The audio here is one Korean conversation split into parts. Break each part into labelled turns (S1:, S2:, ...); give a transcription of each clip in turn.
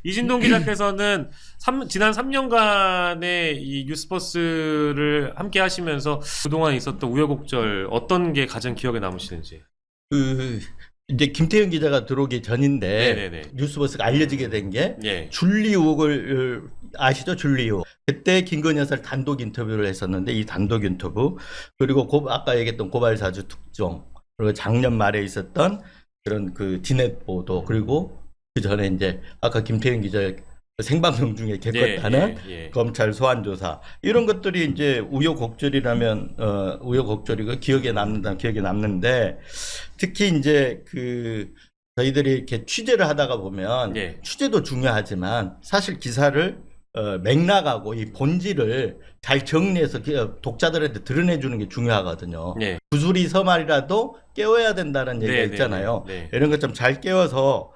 S1: 이진동 기자께서는 지난 3년간의 이 뉴스버스를 함께 하시면서 그동안 있었던 우여곡절 어떤 게 가장 기억에 남으시는지.
S2: 이제 김태형 기자가 들어오기 전인데
S1: 네네네.
S2: 뉴스버스가 알려지게 된 게
S1: 예.
S2: 줄리 의혹을 아시죠? 줄리 의혹. 그때 김건희 여사를 단독 인터뷰를 했었는데 이 단독 인터뷰 그리고 아까 얘기했던 고발사주 특종 그리고 작년 말에 있었던 그런 그 디넷 보도 그리고 그 전에 이제 아까 김태형 기자 생방송 중에 개껏하는 검찰 소환 조사 이런 것들이 이제 우여곡절이라면 우여곡절이고 기억에 남는데 특히 이제 그 저희들이 이렇게 취재를 하다가 보면 취재도 중요하지만 사실 기사를 맥락하고 이 본질을 잘 정리해서 독자들한테 드러내주는 게 중요하거든요. 구슬이 서말이라도 깨워야 된다는 얘기가 있잖아요. 이런 것 좀 잘 깨워서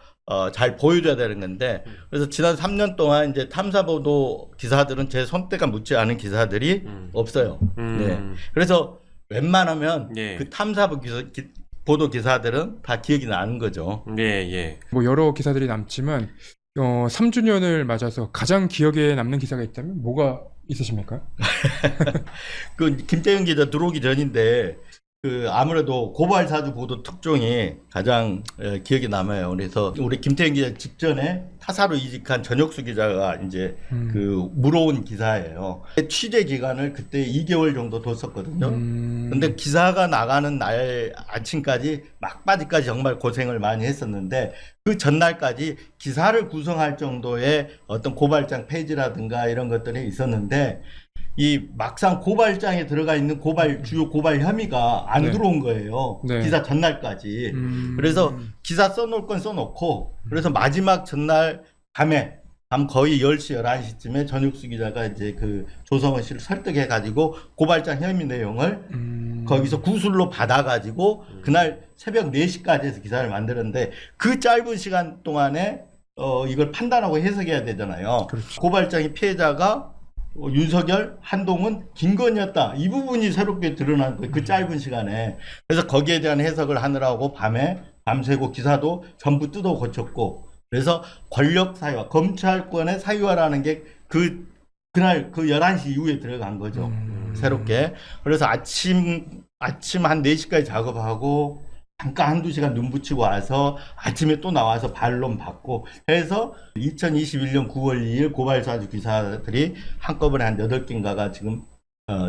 S2: 잘 보여줘야 되는 건데 그래서 지난 3년 동안 이제 탐사보도 기사들은 제 손때가 묻지 않은 기사들이 없어요. 네. 그래서 웬만하면 그 탐사보도 기사들은 다 기억이 나는 거죠.
S3: 뭐 여러 기사들이 남지만 3주년을 맞아서 가장 기억에 남는 기사가 있다면 뭐가 있으십니까?
S2: 그 김태형 기자 들어오기 전인데 그 아무래도 고발사주 보도 특종이 가장 기억에 남아요. 그래서 우리 김태형 기자 직전에 타사로 이직한 전혁수 기자가 이제 그 물어온 기사예요. 취재 기간을 그때 2개월 정도 뒀었거든요. 근데 기사가 나가는 날 아침까지 막바지까지 정말 고생을 많이 했었는데 그 전날까지 기사를 구성할 정도의 어떤 고발장 페이지라든가 이런 것들이 있었는데 이 막상 고발장에 들어가 있는 주요 고발 혐의가 안 들어온 거예요. 기사 전날까지. 그래서 기사 써놓을 건 써놓고 그래서 마지막 전날 밤 거의 10시, 11시쯤에 전육수 기자가 이제 그 조성은 씨를 설득해 가지고 고발장 혐의 내용을 거기서 구술로 받아 가지고 그날 새벽 4시까지 해서 기사를 만들었는데 그 짧은 시간 동안에 이걸 판단하고 해석해야 되잖아요.
S3: 그렇죠.
S2: 고발장의 피해자가 윤석열, 한동훈, 김건희였다. 이 부분이 새롭게 드러난 거예요. 그 짧은 시간에. 그래서 거기에 대한 해석을 하느라고 밤새고 기사도 전부 뜯어 고쳤고. 그래서 권력 사유화, 검찰권의 사유화라는 게 그날 그 11시 이후에 들어간 거죠. 새롭게. 그래서 아침 한 4시까지 작업하고 잠깐 한두 시간 눈 붙이고 와서 아침에 또 나와서 반론 받고 해서 2021년 9월 2일 고발사주 기사들이 한꺼번에 한 8개인가가 지금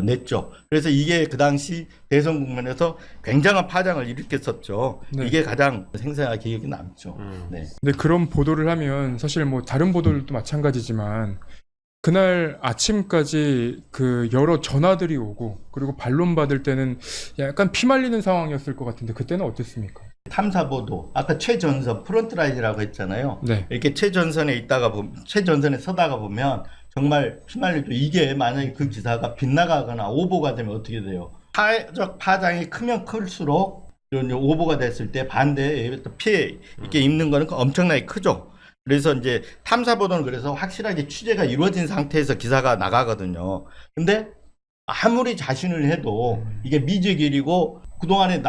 S2: 냈죠. 그래서 이게 그 당시 대선 국면에서 굉장한 파장을 일으켰었죠. 이게 가장 생생하게 기억이 남죠.
S3: 근데 그런 보도를 하면 사실 뭐 다른 보도들도 마찬가지지만 그날 아침까지 그 여러 전화들이 오고 그리고 반론 받을 때는 약간 피말리는 상황이었을 것 같은데 그때는 어땠습니까?
S2: 탐사보도 아까 최전선 프론트라인이라고 했잖아요. 이렇게 최전선에 서다가 보면 정말 피말리죠. 이게 만약에 그 기사가 빗나가거나 오보가 되면 어떻게 돼요? 사회적 파장이 크면 클수록 이런 오보가 됐을 때 반대에 또 피해 있게 입는 거는 엄청나게 크죠. 그래서 이제 탐사보도는 그래서 확실하게 취재가 이루어진 상태에서 기사가 나가거든요. 근데 아무리 자신을 해도 이게 미지길이고 그동안에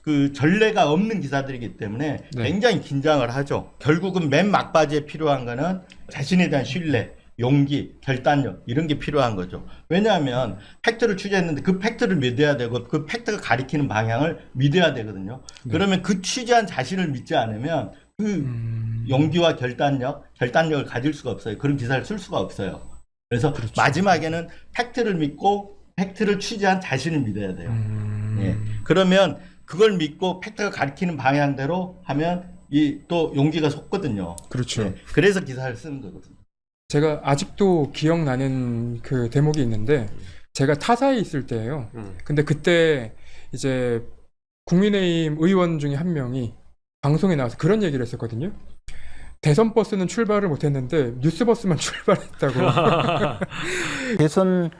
S2: 그 전례가 없는 기사들이기 때문에 굉장히 긴장을 하죠. 결국은 맨 막바지에 필요한 거는 자신에 대한 신뢰, 용기, 결단력 이런 게 필요한 거죠. 왜냐하면 팩트를 취재했는데 그 팩트를 믿어야 되고 그 팩트가 가리키는 방향을 믿어야 되거든요. 그러면 그 취재한 자신을 믿지 않으면 그 용기와 결단력을 가질 수가 없어요. 그런 기사를 쓸 수가 없어요. 그래서 마지막에는 팩트를 믿고 팩트를 취재한 자신을 믿어야 돼요. 그러면 그걸 믿고 팩트가 가리키는 방향대로 하면 또 용기가 솟거든요.
S3: 그렇죠.
S2: 그래서 기사를 쓰는 거거든요.
S3: 제가 아직도 기억나는 그 대목이 있는데 제가 타사에 있을 때예요. 근데 그때 이제 국민의힘 의원 중에 한 명이 방송에 나와서 그런 얘기를 했었거든요. 대선 버스는 출발을 못했는데 뉴스버스만 출발했다고.
S4: 대선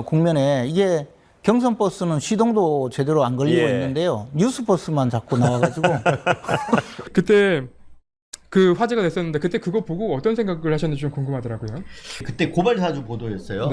S4: 국면에 이게 경선 버스는 시동도 제대로 안 걸리고 있는데요. 뉴스 버스만 자꾸 나와가지고.
S3: 그때 그 화제가 됐었는데 그때 그거 보고 어떤 생각을 하셨는지 좀 궁금하더라고요.
S2: 그때 고발사주 보도였어요.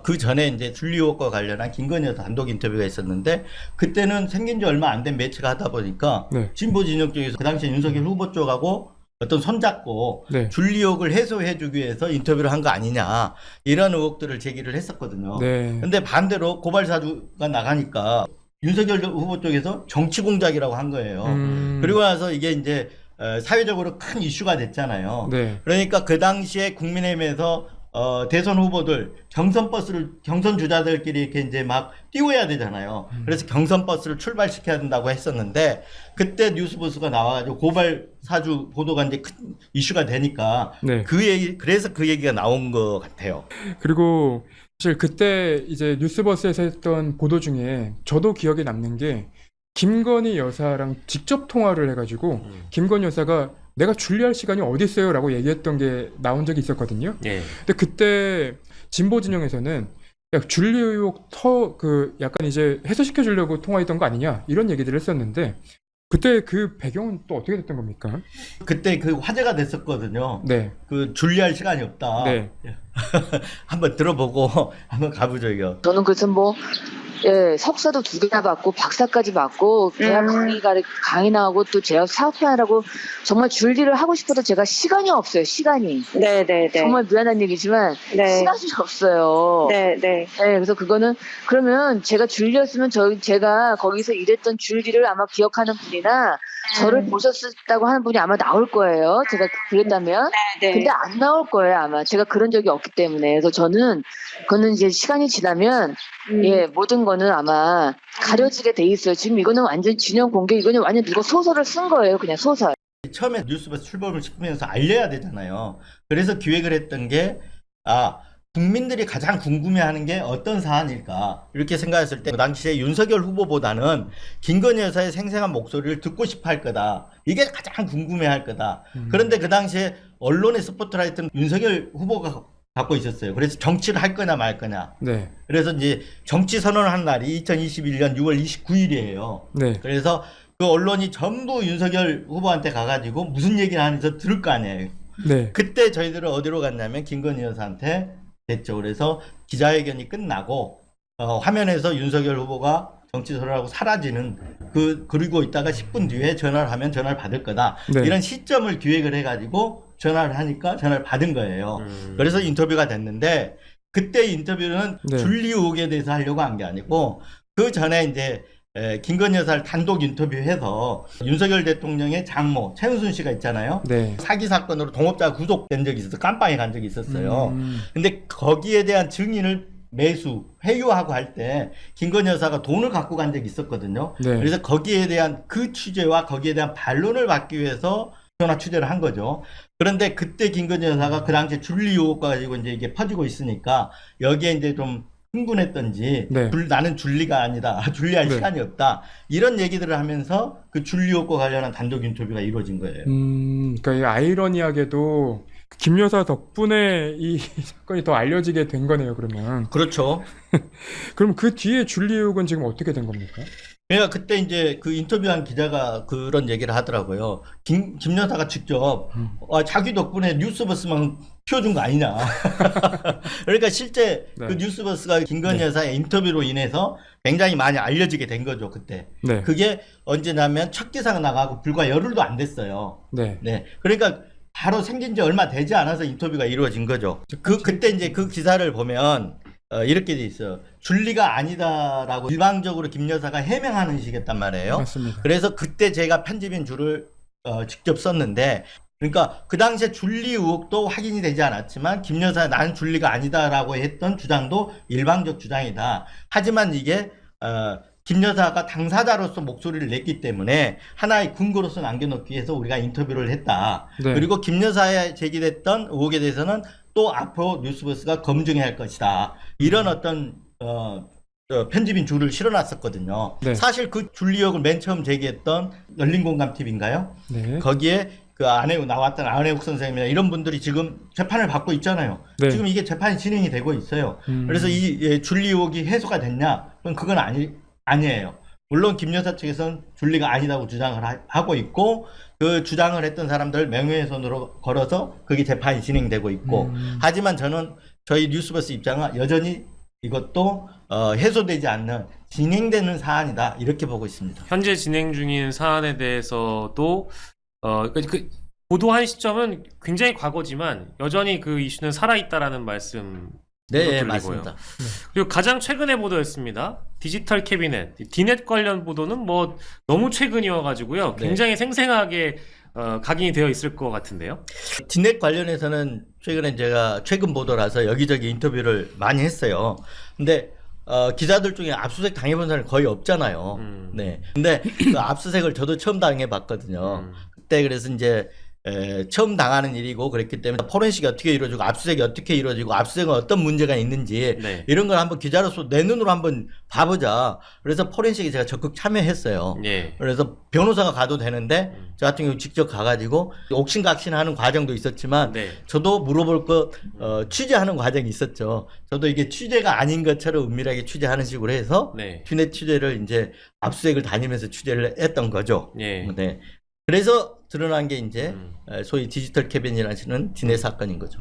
S2: 그 전에 이제 줄리 의혹과 관련한 김건희 여사 단독 인터뷰가 있었는데 그때는 생긴 지 얼마 안 된 매체가 하다 보니까 진보 진영 쪽에서 그 당시에 윤석열 후보 쪽하고 어떤 손잡고
S3: 네.
S2: 줄리 의혹을 해소해주기 위해서 인터뷰를 한 거 아니냐 이런 의혹들을 제기를 했었거든요.
S3: 네.
S2: 근데 반대로 고발 사주가 나가니까 윤석열 후보 쪽에서 정치 공작이라고 한 거예요. 그리고 나서 이게 이제 사회적으로 큰 이슈가 됐잖아요.
S3: 네.
S2: 그러니까 그 당시에 국민의힘에서 대선 후보들 경선 버스를 경선 주자들끼리 이렇게 이제 막 띄워야 되잖아요. 그래서 경선 버스를 출발시켜야 된다고 했었는데 그때 뉴스버스가 나와가지고 고발 사주 보도가 이제 큰 이슈가 되니까
S3: 네.
S2: 그래서 그 얘기가 나온 것 같아요.
S3: 그리고 사실 그때 이제 뉴스버스에서 했던 보도 중에 저도 기억에 남는 게 김건희 여사랑 직접 통화를 해가지고 김건희 여사가 내가 줄리할 시간이 어디 있어요? 라고 얘기했던 게 나온 적이 있었거든요.
S1: 예.
S3: 근데 그때 진보 진영에서는 야, 줄리 의혹 약간 이제 해소시켜 주려고 통화했던 거 아니냐 이런 얘기들을 했었는데 그때 그 배경은 또 어떻게 됐던 겁니까?
S2: 그때 그 화제가 됐었거든요.
S3: 네.
S2: 그 줄리할 시간이 없다.
S3: 네.
S2: 한번 들어보고 한번 가보죠 이거.
S5: 저는 그래서 뭐 예, 석사도 2개나 받고 박사까지 받고 대학 강의 나오고 또 제가 사업하느라고 정말 줄리를 하고 싶어도 제가 시간이 없어요. 시간이.
S6: 네네네.
S5: 정말 미안한 얘기지만
S6: 네.
S5: 시간이 없어요.
S6: 네네.
S5: 그래서 그거는 그러면 제가 줄리였으면 제가 거기서 일했던 줄리를 아마 기억하는 분이나 저를 보셨다고 하는 분이 아마 나올 거예요. 제가 그랬다면.
S6: 네.
S5: 근데 안 나올 거예요 아마. 제가 그런 적이 없기 때문에. 그래서 저는 그거는 이제 시간이 지나면 예 모든 거는 아마 가려지게 돼 있어요. 지금 이거는 완전 진영 공개, 이거는 완전 누가 소설을 쓴 거예요. 그냥 소설.
S2: 처음에 뉴스버스 출범을 시키면서 알려야 되잖아요. 그래서 기획을 했던 게 국민들이 가장 궁금해하는 게 어떤 사안일까 이렇게 생각했을 때 그 당시에 윤석열 후보보다는 김건희 여사의 생생한 목소리를 듣고 싶어 할 거다. 이게 가장 궁금해할 거다. 그런데 그 당시에 언론의 스포트라이트는 윤석열 후보가 갖고 있었어요. 그래서 정치를 할 거냐 말 거냐.
S3: 네.
S2: 그래서 이제 정치 선언을 한 날이 2021년 6월 29일이에요.
S3: 네.
S2: 그래서 그 언론이 전부 윤석열 후보한테 가가지고 무슨 얘기를 하는지 들을 거 아니에요.
S3: 네.
S2: 그때 저희들은 어디로 갔냐면 김건희 여사한테 됐죠. 그래서 기자회견이 끝나고 화면에서 윤석열 후보가 정치 선언하고 사라지는 그리고 있다가 10분 뒤에 전화를 하면 전화를 받을 거다.
S3: 네.
S2: 이런 시점을 기획을 해가지고 전화를 하니까 전화를 받은 거예요. 그래서 인터뷰가 됐는데 그때 인터뷰는
S3: 네.
S2: 줄리 의혹에 대해서 하려고 한 게 아니고 그 전에 이제 김건희 여사를 단독 인터뷰해서 윤석열 대통령의 장모 최은순 씨가 있잖아요.
S3: 네.
S2: 사기 사건으로 동업자가 구속된 적이 있어서 깜빵에 간 적이 있었어요. 근데 거기에 대한 증인을 회유하고 할 때 김건희 여사가 돈을 갖고 간 적이 있었거든요.
S3: 네.
S2: 그래서 거기에 대한 그 취재와 거기에 대한 반론을 받기 위해서 전화 취재를 한 거죠. 그런데 그때 김건희 여사가 그 당시에 줄리 의혹 가지고 이제 이게 퍼지고 있으니까 여기에 이제 좀 흥분했던지
S3: 네.
S2: 나는 줄리가 아니다. 줄리할
S3: 네.
S2: 시간이 없다. 이런 얘기들을 하면서 그 줄리 의혹과 관련한 단독 인터뷰가 이루어진 거예요.
S3: 그러니까 이 아이러니하게도 김 여사 덕분에 이 사건이 더 알려지게 된 거네요. 그러면.
S2: 그렇죠.
S3: 그럼 그 뒤에 줄리 의혹은 지금 어떻게 된 겁니까?
S2: 그러니까 그때 이제 그 인터뷰한 기자가 그런 얘기를 하더라고요. 김 여사가 직접 자기 덕분에 뉴스버스만 키워준 거 아니냐. 그러니까 실제
S3: 네.
S2: 그 뉴스버스가 김건희
S3: 네.
S2: 여사의 인터뷰로 인해서 굉장히 많이 알려지게 된 거죠. 그때.
S3: 네.
S2: 그게 언제냐면 첫 기사가 나가고 불과 열흘도 안 됐어요.
S3: 네.
S2: 네. 그러니까 바로 생긴 지 얼마 되지 않아서 인터뷰가 이루어진 거죠. 그때 이제 그 기사를 보면 이렇게 돼 있어요. 줄리가 아니다라고 일방적으로 김 여사가 해명하는 식이었단 말이에요.
S3: 맞습니다.
S2: 그래서 그때 제가 편집인 줄을 직접 썼는데 그러니까 그 당시에 줄리 의혹도 확인이 되지 않았지만 김 여사 나는 줄리가 아니다라고 했던 주장도 일방적 주장이다. 하지만 이게 김 여사가 당사자로서 목소리를 냈기 때문에 하나의 근거로서 남겨놓기 위해서 우리가 인터뷰를 했다.
S3: 네.
S2: 그리고 김 여사에 제기됐던 의혹에 대해서는 또 앞으로 뉴스버스가 검증해야 할 것이다. 이런 어떤 편집인 줄을 실어놨었거든요.
S3: 네.
S2: 사실 그 줄리 의혹을 맨 처음 제기했던 열린공감TV인가요?
S3: 네.
S2: 거기에 그 나왔던 안혜욱 선생님이나 이런 분들이 지금 재판을 받고 있잖아요.
S3: 네.
S2: 지금 이게 재판이 진행이 되고 있어요. 그래서 이 줄리 의혹이 해소가 됐냐? 그건 아니에요. 물론 김 여사 측에서는 줄리가 아니라고 주장을 하고 있고 그 주장을 했던 사람들 명예훼손으로 걸어서 그게 재판이 진행되고 있고 하지만 저는 저희 뉴스버스 입장은 여전히 이것도 해소되지 않는 진행되는 사안이다 이렇게 보고 있습니다.
S1: 현재 진행 중인 사안에 대해서도 보도한 시점은 굉장히 과거지만 여전히 그 이슈는 살아있다라는 말씀.
S2: 네, 맞습니다.
S1: 그리고 가장 최근의 보도였습니다. 디지털 캐비넷, 디넷 관련 보도는 뭐 너무 최근이어가지고요. 굉장히 생생하게 각인이 되어 있을 것 같은데요.
S2: 디넷 관련해서는 최근에 제가 최근 보도라서 여기저기 인터뷰를 많이 했어요. 근데 기자들 중에 압수수색 당해본 사람이 거의 없잖아요. 네. 근데 그 압수수색을 저도 처음 당해봤거든요. 그때 그래서 이제 처음 당하는 일이고 그랬기 때문에 포렌식이 어떻게 이루어지고 압수수색이 어떻게 이루어지고 압수수색은 어떤 문제가 있는지
S1: 네.
S2: 이런 걸 한번 기자로서 내 눈으로 한번 봐보자. 그래서 포렌식에 제가 적극 참여했어요.
S1: 예.
S2: 그래서 변호사가 가도 되는데 저 같은 경우 직접 가가지고 옥신각신하는 과정도 있었지만
S1: 네.
S2: 저도 물어볼 거 취재하는 과정이 있었죠. 저도 이게 취재가 아닌 것처럼 은밀하게 취재하는 식으로 해서
S1: 네.
S2: 디넷 취재를 이제 압수수색을 다니면서 취재를 했던 거죠.
S1: 예.
S2: 네. 그래서 드러난 게 이제 소위 디지털 캐비닛이라는 디넷 사건인 거죠.